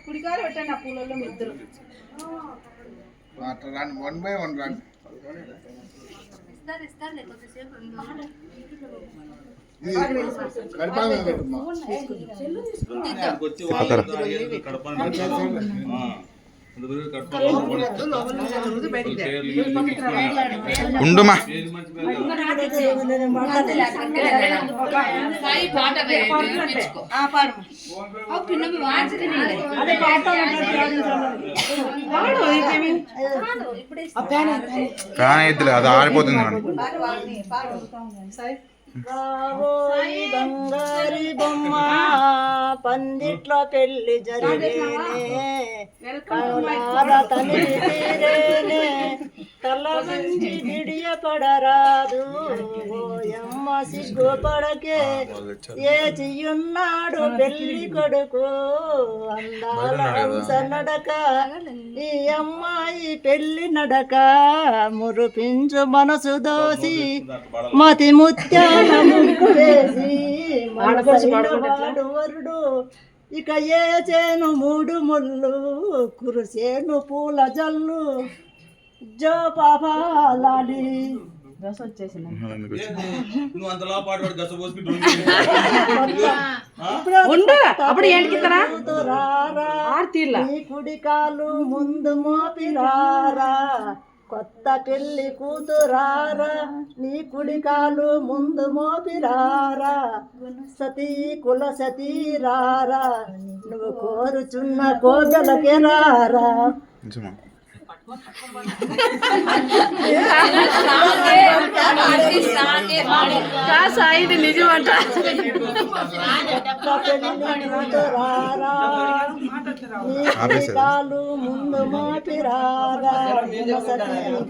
కుడికాలు పెట్టండి ఆ పూలలో ఇద్దరు. వన్ బై వన్ రండి. ఉండుమా ఫ్యాన్ అయితే అది ఆడిపోతుంది. రావోయి బంగారి బొమ్మ పందిట్లో పెళ్లి జరిగేనే కనులార తనివి తీరేనే తల నుంచి విడియ పడరాదు ఓయమ్మ సిగ్గుపడకే ఏ చెయ్యున్నాడు పెళ్లి కొడుకు అందాల హంస నడక ఈ అమ్మాయి పెళ్లి నడక మురిపించు మనసు దోసి మతి ముత్యాల ముగ్గు వేసి వాడు వరుడు ఇక ఏ చేను మూడు ముళ్ళు కురుసేను పూల జల్లు జో పాపాలి కుడి కాలు ముందు మోపిరారా కొత్త పెళ్లి కూతురారా నీ కుడి కాలు ముందు మోపిరారా సతీ కుల సతీ రారా నువ్వు కోరుచున్న కోగలకే రారా. నిజమంట కాలు ముందు మోపిరారా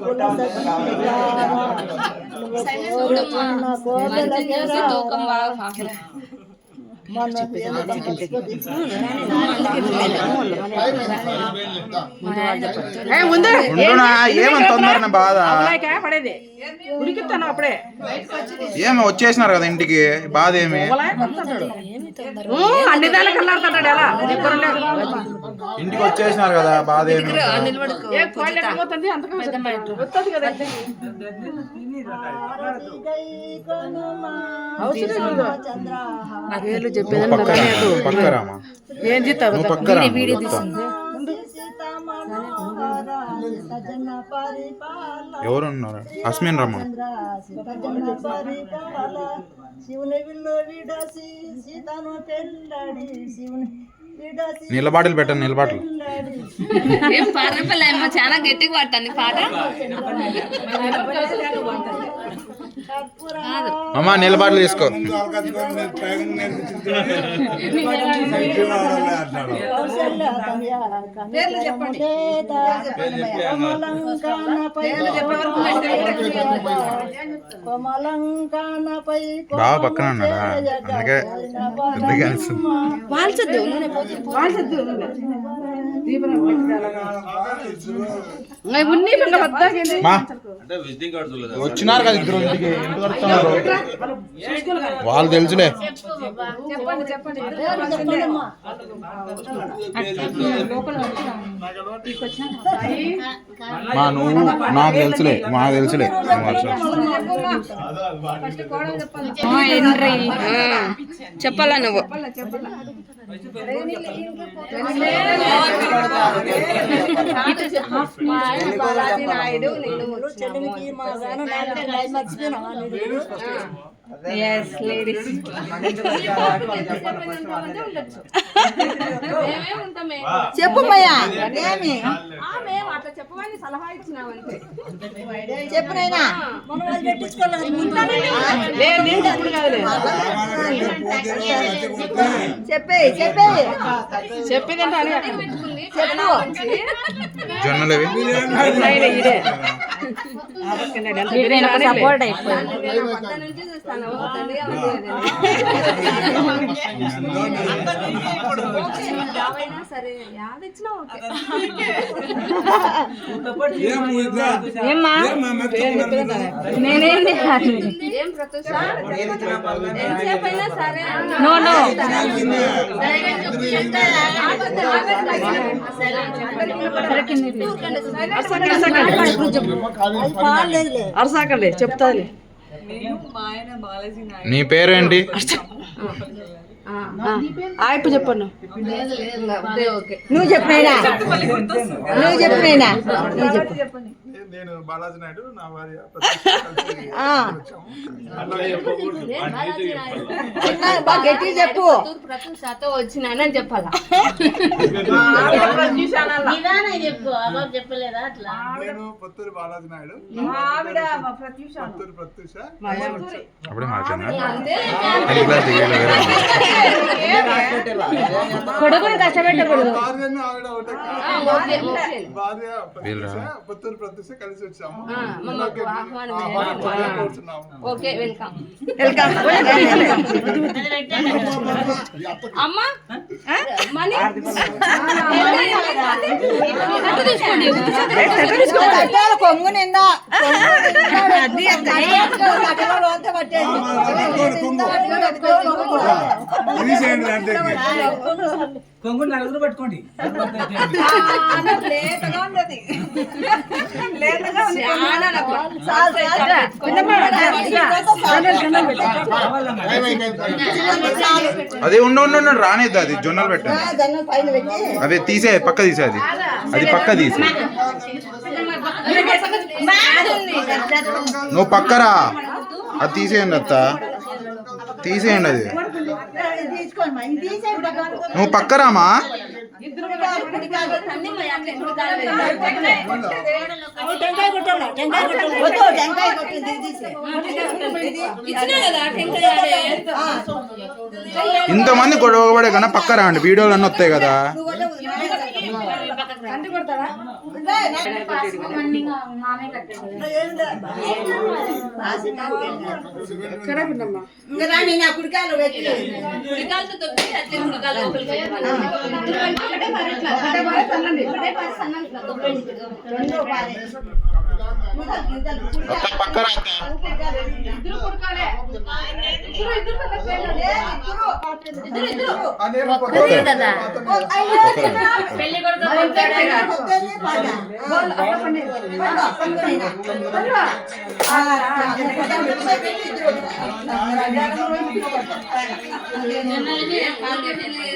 కుల సతీ రారా నువ్వు కోరుచున్న కోగలకే రారా. ఏమని తొందర బాధ ఉడికిస్తాను అప్పుడే ఏమి వచ్చేసినారు కదా ఇంటికి బాధ ఏమి అన్ని దాని కల్లాడుతున్నాడు ఎలా ఇంటికి వచ్చేసినారు కదా బాధ ఏమి పోతుంది వస్తుంది కదా నాకేళ్ళు పక్కరామా ఏం చెప్తావు వీడియో తీసింది ఎవరున్నారు అస్మిన్ రమ్మ నీళ్ళ బాటిల్ పెట్టండి. నీళ్ళ బాటిల్ చాలా గట్టిగా పట్టాను పాట. అమ్మా నీళ్ళ బాటిల్ తీసుకో. బాగా పక్కన ఉన్నాడా అందుకే పెద్దగా వచ్చినారు కదా ఇద్దరు ఇంటికి వాళ్ళు తెలుసులే. నువ్వు నాకు తెలుసులే మాకు తెలుసులే. చెప్పాలా నువ్వు చెప్పమయ్యా చెప్పమని సలహా ఇచ్చినావంటే చెప్పునైనా మనం పెట్టించుకోలేదు చెప్పే చెప్పే జొన్నలు సపోర్ట్ నేను కొత్త నుంచి చూస్తాను తండ్రి యావైనా సరే యాదిచ్చినా ఓకే ఏమ్మా నేనేంటి ఏం ప్రత్యూష ఎంతసేపు అయినా సరే నో నో అరసాకండి చెప్తాది నీ పేరేంటి? ఆయప్ప చెప్పను నువ్వు చెప్పినైనా నువ్వు చెప్పినైనా నువ్వు చెప్పు నేను బాలాజీ నాయుడు, నా భార్య బాగా గట్టి చెప్పు ప్రత్యూషతో వచ్చినానని చెప్పాలా నేను పొత్తూరు బాలాజీ నాయుడు, పొత్తూరు ప్రత్యూష. అప్పుడే కొడుకుని కష్టపెట్టకూడదు భార్యను ఆవిడ ఒకటే కాదు. భార్య ప్రత్యూష, పొత్తూరు ప్రత్యూష కలిసి వచ్చాము. కూర్చున్నాము. ఓకే వెల్కమ్ వెల్కమ్ అమ్మా మనీ కొంగు నిండా పట్టేది కొంగు నలుగురు పట్టుకోండి. అది ఉండు రానేద్దు, అది జొన్నలు పెట్టండి. పైన పెట్టి అవి తీసే పక్క తీసే, అది పక్క తీసే. నువ్వు పక్కరా, అది తీసేయండి అత్త, తీసేయండి అది. తీసుకోండి ఇది తీసేయండి నువ్వు పక్కరామా. టెంకాయ కొట్టాలి టెంకాయ కొట్టి ఇంతమంది గొడవపడే కన్నా పక్క రండి, వీడియోలు అన్నీ వస్తాయి కదా. కుడికాయలు పెట్టి పక్క పెళ్లి